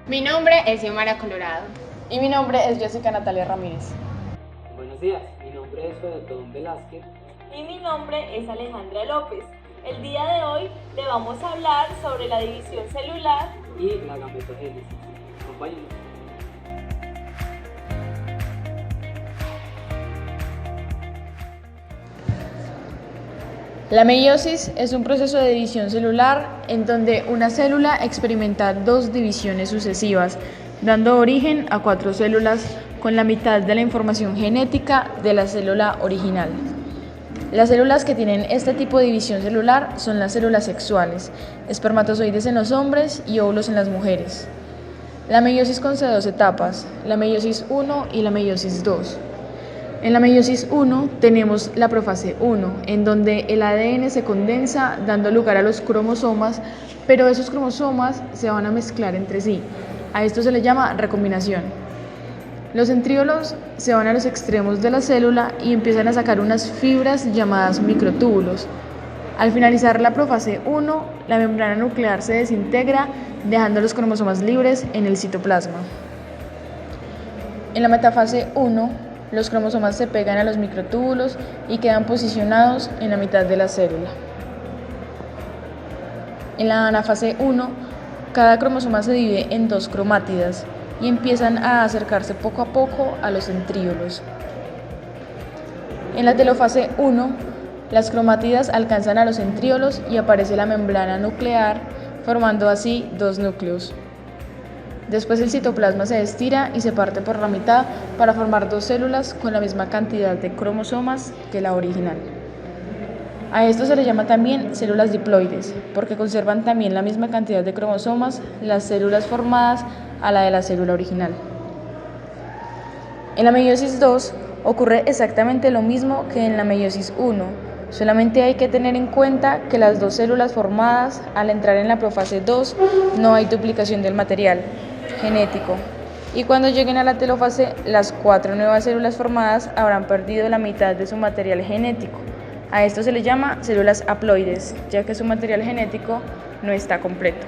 Mi nombre es Xiomara Colorado. Y mi nombre es Jessica Natalia Ramírez. Buenos días, mi nombre es Fedotón Velázquez. Y mi nombre es Alejandra López. El día de hoy le vamos a hablar sobre la división celular y la gametogénesis. Acompáñenos. La meiosis es un proceso de división celular en donde una célula experimenta dos divisiones sucesivas, dando origen a 4 células con la mitad de la información genética de la célula original. Las células que tienen este tipo de división celular son las células sexuales, espermatozoides en los hombres y óvulos en las mujeres. La meiosis consta de 2 etapas, la meiosis 1 y la meiosis 2. En la meiosis 1 tenemos la profase 1, en donde el ADN se condensa dando lugar a los cromosomas, pero esos cromosomas se van a mezclar entre sí. A esto se le llama recombinación. Los centríolos se van a los extremos de la célula y empiezan a sacar unas fibras llamadas microtúbulos. Al finalizar la profase 1, la membrana nuclear se desintegra, dejando los cromosomas libres en el citoplasma. En la metafase 1, los cromosomas se pegan a los microtúbulos y quedan posicionados en la mitad de la célula. En la anafase 1, cada cromosoma se divide en 2 cromátidas y empiezan a acercarse poco a poco a los centríolos. En la telofase 1, las cromátidas alcanzan a los centríolos y aparece la membrana nuclear, formando así 2 núcleos. Después el citoplasma se estira y se parte por la mitad para formar 2 células con la misma cantidad de cromosomas que la original. A esto se le llama también células diploides, porque conservan también la misma cantidad de cromosomas las células formadas a la de la célula original. En la meiosis 2 ocurre exactamente lo mismo que en la meiosis 1, solamente hay que tener en cuenta que las 2 células formadas al entrar en la profase 2 no hay duplicación del material genético, y cuando lleguen a la telofase, las 4 nuevas células formadas habrán perdido la mitad de su material genético. A esto se le llama células haploides, ya que su material genético no está completo.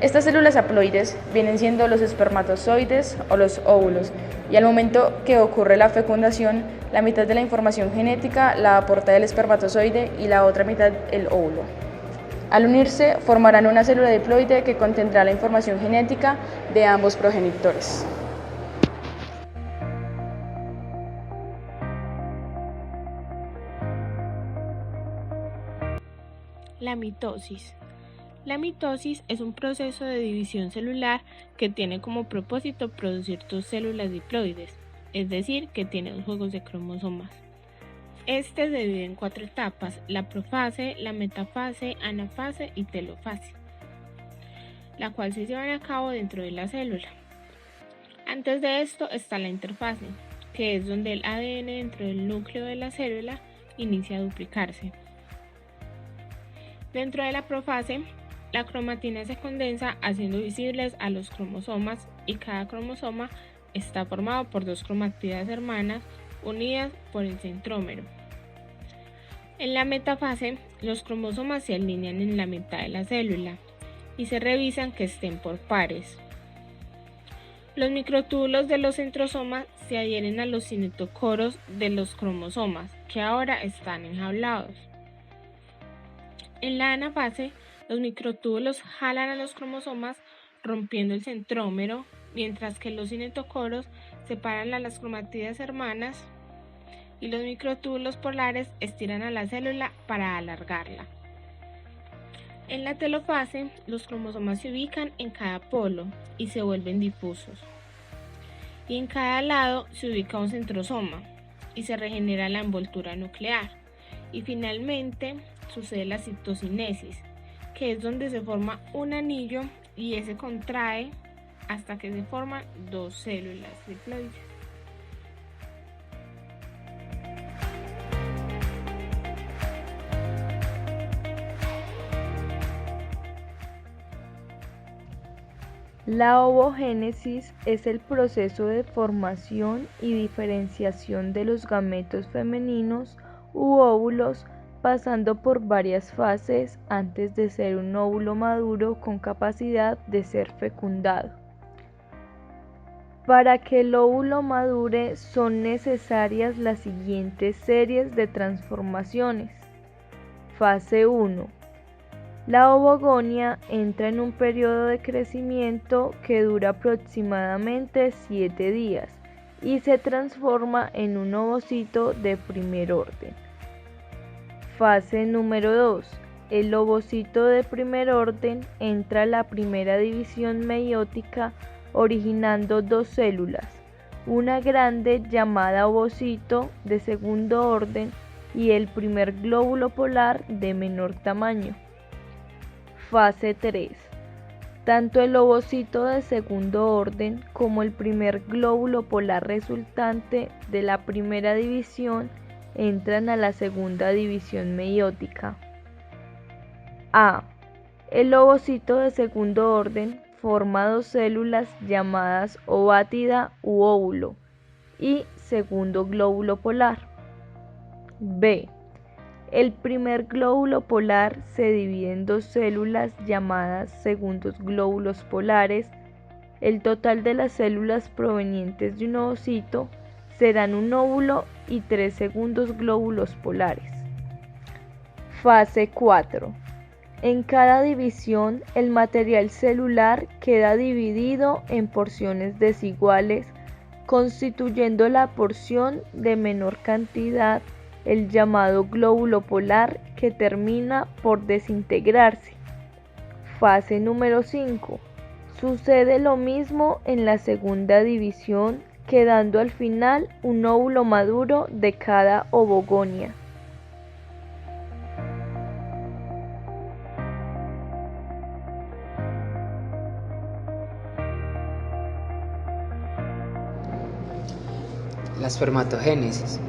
Estas células haploides vienen siendo los espermatozoides o los óvulos, y al momento que ocurre la fecundación, la mitad de la información genética la aporta el espermatozoide y la otra mitad el óvulo. Al unirse, formarán una célula diploide que contendrá la información genética de ambos progenitores. La mitosis. La mitosis es un proceso de división celular que tiene como propósito producir 2 células diploides, es decir, que tiene 2 juegos de cromosomas. Este se divide en 4 etapas: la profase, la metafase, anafase y telofase, la cual se llevan a cabo dentro de la célula. Antes de esto está la interfase, que es donde el ADN dentro del núcleo de la célula inicia a duplicarse. Dentro de la profase, la cromatina se condensa haciendo visibles a los cromosomas, y cada cromosoma está formado por 2 cromátidas hermanas unidas por el centrómero. En la metafase, los cromosomas se alinean en la mitad de la célula y se revisan que estén por pares. Los microtúbulos de los centrosomas se adhieren a los cinetocoros de los cromosomas, que ahora están enjaulados. En la anafase, los microtúbulos jalan a los cromosomas rompiendo el centrómero, mientras que los cinetocoros separan a las cromátidas hermanas y los microtúbulos polares estiran a la célula para alargarla. En la telofase, los cromosomas se ubican en cada polo y se vuelven difusos. Y en cada lado se ubica un centrosoma y se regenera la envoltura nuclear. Y finalmente sucede la citocinesis, que es donde se forma un anillo y ese contrae hasta que se forman 2 células diploides. La ovogénesis es el proceso de formación y diferenciación de los gametos femeninos u óvulos pasando por varias fases antes de ser un óvulo maduro con capacidad de ser fecundado. Para que el óvulo madure son necesarias las siguientes series de transformaciones. Fase 1. La ovogonia entra en un periodo de crecimiento que dura aproximadamente 7 días y se transforma en un ovocito de primer orden. Fase número 2. El ovocito de primer orden entra a la primera división meiótica originando dos células, una grande llamada ovocito de segundo orden y el primer glóbulo polar de menor tamaño. Fase 3. Tanto el ovocito de segundo orden como el primer glóbulo polar resultante de la primera división entran a la segunda división meiótica. A. El ovocito de segundo orden forma dos células llamadas ovátida u óvulo y segundo glóbulo polar. B. El primer glóbulo polar se divide en dos células llamadas segundos glóbulos polares. El total de las células provenientes de un ovocito serán un óvulo y 3 segundos glóbulos polares. Fase 4. En cada división, el material celular queda dividido en porciones desiguales, constituyendo la porción de menor cantidad, el llamado glóbulo polar, que termina por desintegrarse. Fase número 5. Sucede lo mismo en la segunda división, quedando al final un óvulo maduro de cada ovogonia. La espermatogénesis.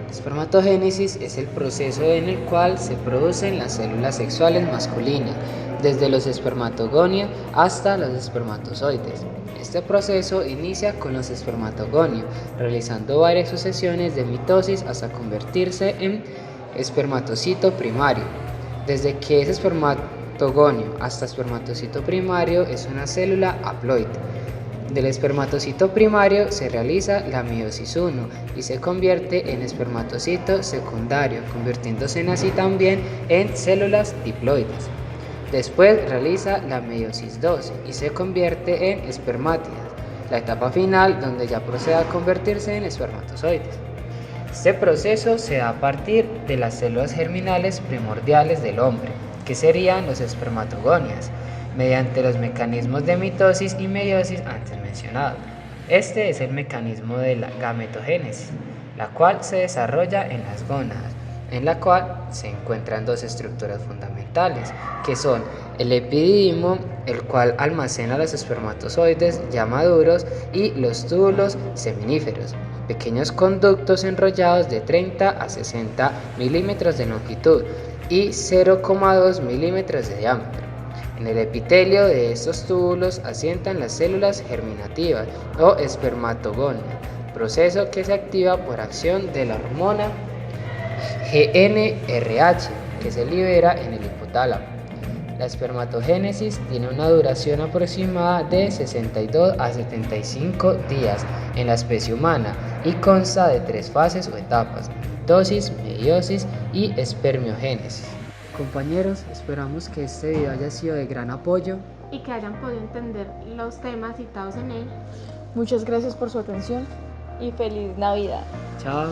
La espermatogénesis es el proceso en el cual se producen las células sexuales masculinas, desde los espermatogonia hasta los espermatozoides. Este proceso inicia con los espermatogonios, realizando varias sucesiones de mitosis hasta convertirse en espermatocito primario. Desde que es espermatogonio hasta espermatocito primario es una célula haploide. Del espermatocito primario se realiza la meiosis 1 y se convierte en espermatocito secundario, convirtiéndose así también en células diploides. Después realiza la meiosis 2 y se convierte en espermátidas, la etapa final donde ya procede a convertirse en espermatozoides. Este proceso se da a partir de las células germinales primordiales del hombre, que serían los espermatogonias, mediante los mecanismos de mitosis y meiosis antes mencionados. Este es el mecanismo de la gametogénesis, la cual se desarrolla en las gónadas, en la cual se encuentran dos estructuras fundamentales, que son el epididimo, el cual almacena los espermatozoides ya maduros, y los túbulos seminíferos, pequeños conductos enrollados de 30 a 60 milímetros de longitud y 0,2 milímetros de diámetro. En el epitelio de estos túbulos asientan las células germinativas o espermatogonia, proceso que se activa por acción de la hormona GnRH, que se libera en el hipotálamo. La espermatogénesis tiene una duración aproximada de 62 a 75 días en la especie humana y consta de 3 fases o etapas: mitosis, meiosis y espermiogénesis. Compañeros, esperamos que este video haya sido de gran apoyo y que hayan podido entender los temas citados en él. Muchas gracias por su atención. Y feliz Navidad. Chao.